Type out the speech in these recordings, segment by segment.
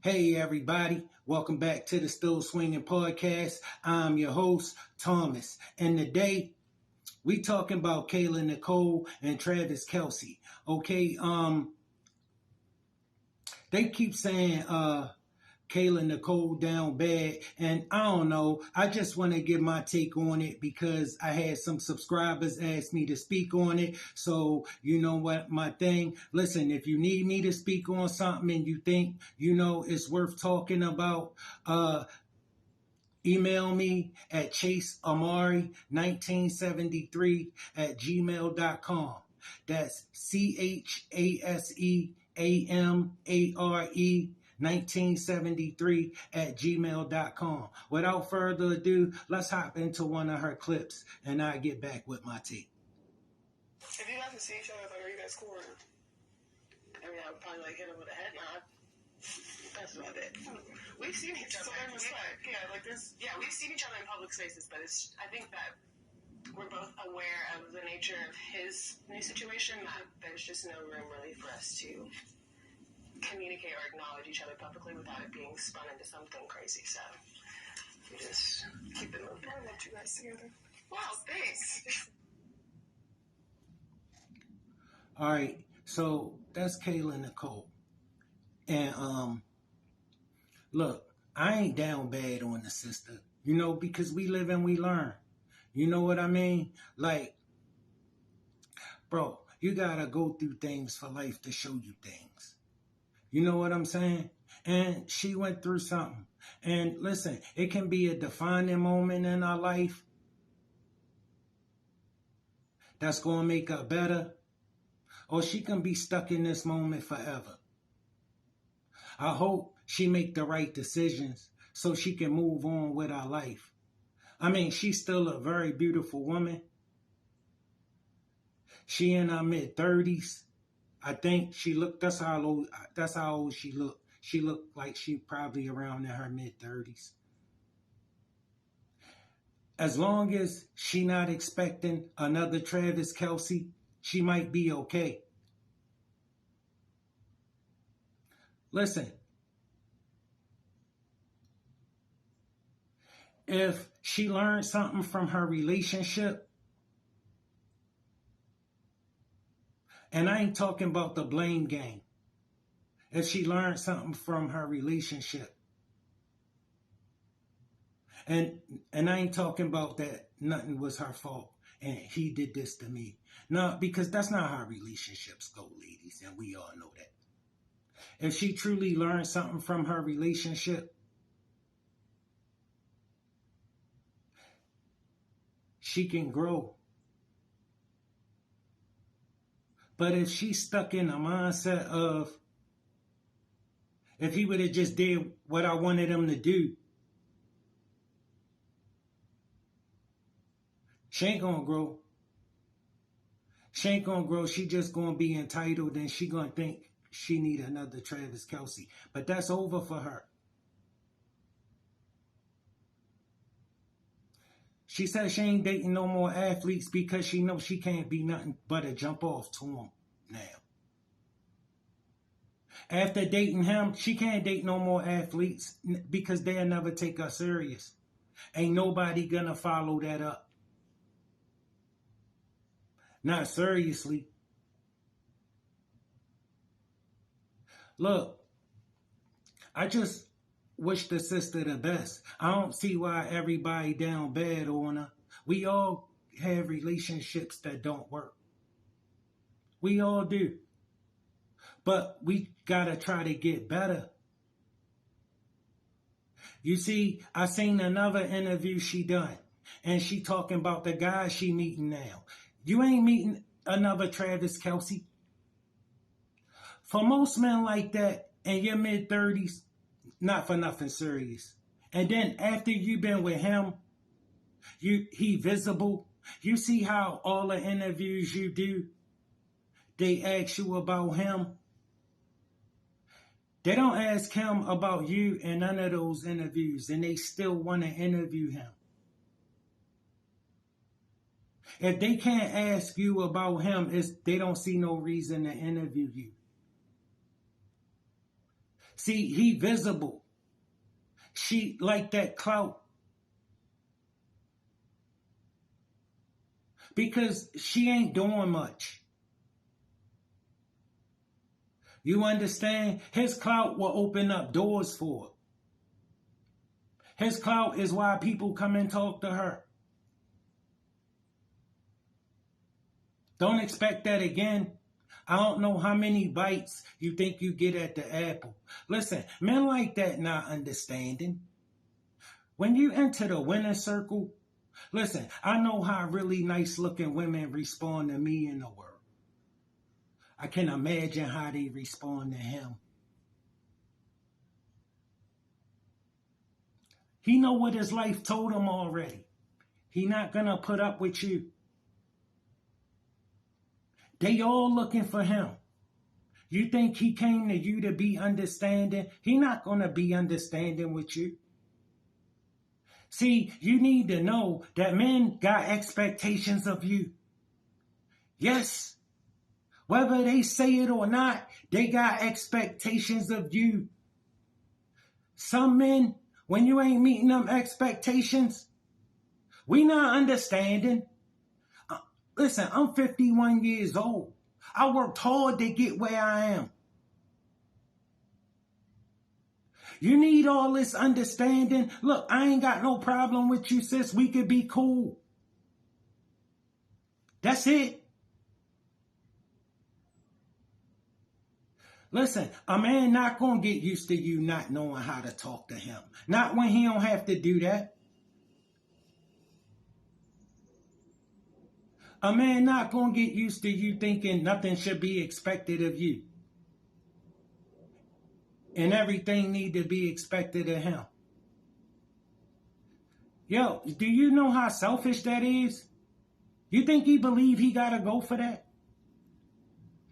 Hey everybody, welcome back to the Still Swinging Podcast. I'm your host, Thomas, and today we talking about Kayla, Nicole, and Travis Kelce. Okay, they keep saying Kayla Nicole down bad. And I don't know. I just want to give my take on it because I had some subscribers ask me to speak on it. So, you know what, my thing. Listen, if you need me to speak on something and you think, it's worth talking about, email me at chaseamari1973 at gmail.com. That's CHASEAMARE 1973 at gmail.com. Without further ado, let's hop into one of her clips and I'll get back with my take. If you guys can see each other, are you guys cool? I mean, I would probably hit him with a head nod. That's about it. We've seen each other. We've seen each other in public spaces, but I think that we're both aware of the nature of his new situation, that there's just no room really for us to communicate or acknowledge each other publicly without it being spun into something crazy. So we just keep it moving. I want you guys together. Wow, thanks. All right, so that's Kayla Nicole. And look, I ain't down bad on the sister, because we live and we learn. You know what I mean? Like, bro, you gotta go through things for life to show you things. You know what I'm saying? And she went through something. And listen, it can be a defining moment in our life that's gonna make her better. Or she can be stuck in this moment forever. I hope she make the right decisions so she can move on with her life. I mean, she's still a very beautiful woman. She in her mid-30s. I think that's how old she looked. She looked like she probably around in her mid-30s. As long as she not expecting another Travis Kelce, she might be okay. Listen, if she learned something from her relationship, and I ain't talking about the blame game, if she learned something from her relationship, and I ain't talking about that nothing was her fault and he did this to me. No, because that's not how relationships go, ladies, and we all know that. If she truly learned something from her relationship, she can grow. But if she's stuck in a mindset of, if he would have just did what I wanted him to do, she ain't gonna grow. She ain't gonna grow. She just gonna be entitled and she gonna think she need another Travis Kelce. But that's over for her. She said she ain't dating no more athletes because she knows she can't be nothing but a jump off to him now. After dating him, she can't date no more athletes because they'll never take her serious. Ain't nobody gonna follow that up. Not seriously. Look, I just wish the sister the best. I don't see why everybody down bad on her. We all have relationships that don't work. We all do. But we gotta try to get better. You see, I seen another interview she done, and she talking about the guy she meeting now. You ain't meeting another Travis Kelce. For most men like that in your mid-30s, not for nothing serious. And then after you've been with him, he visible. You see how all the interviews you do, they ask you about him. They don't ask him about you in none of those interviews, and they still want to interview him. If they can't ask you about him, they don't see no reason to interview you. See, he visible. She like that clout. Because she ain't doing much. You understand? His clout will open up doors for her. His clout is why people come and talk to her. Don't expect that again. I don't know how many bites you think you get at the apple. Listen, men like that not understanding. When you enter the winner circle, listen, I know how really nice looking women respond to me in the world. I can imagine how they respond to him. He know what his life told him already. He not gonna put up with you. They all looking for him. You think he came to you to be understanding? He not gonna be understanding with you. See, you need to know that men got expectations of you. Yes, whether they say it or not, they got expectations of you. Some men, when you ain't meeting them expectations, we not understanding. Listen, I'm 51 years old. I worked hard to get where I am. You need all this understanding. Look, I ain't got no problem with you, sis. We could be cool. That's it. Listen, a man not going to get used to you not knowing how to talk to him. Not when he don't have to do that. A man not going to get used to you thinking nothing should be expected of you. And everything need to be expected of him. Yo, do you know how selfish that is? You think he believe he got to go for that?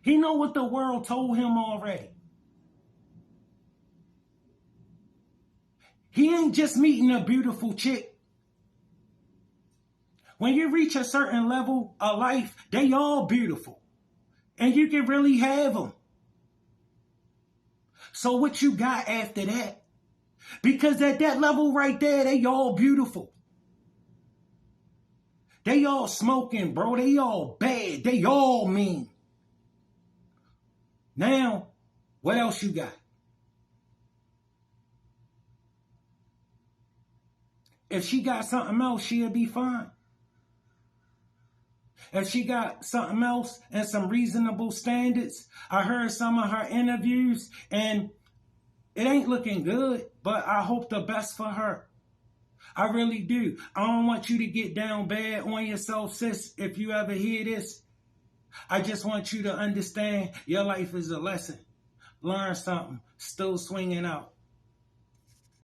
He know what the world told him already. He ain't just meeting a beautiful chick. When you reach a certain level of life, they all beautiful. And you can really have them. So what you got after that? Because at that level right there, they all beautiful. They all smoking, bro. They all bad. They all mean. Now, what else you got? If she got something else, she'll be fine. If she got something else and some reasonable standards, I heard some of her interviews and it ain't looking good, but I hope the best for her. I really do. I don't want you to get down bad on yourself, sis, if you ever hear this. I just want you to understand your life is a lesson. Learn something. Still swinging out.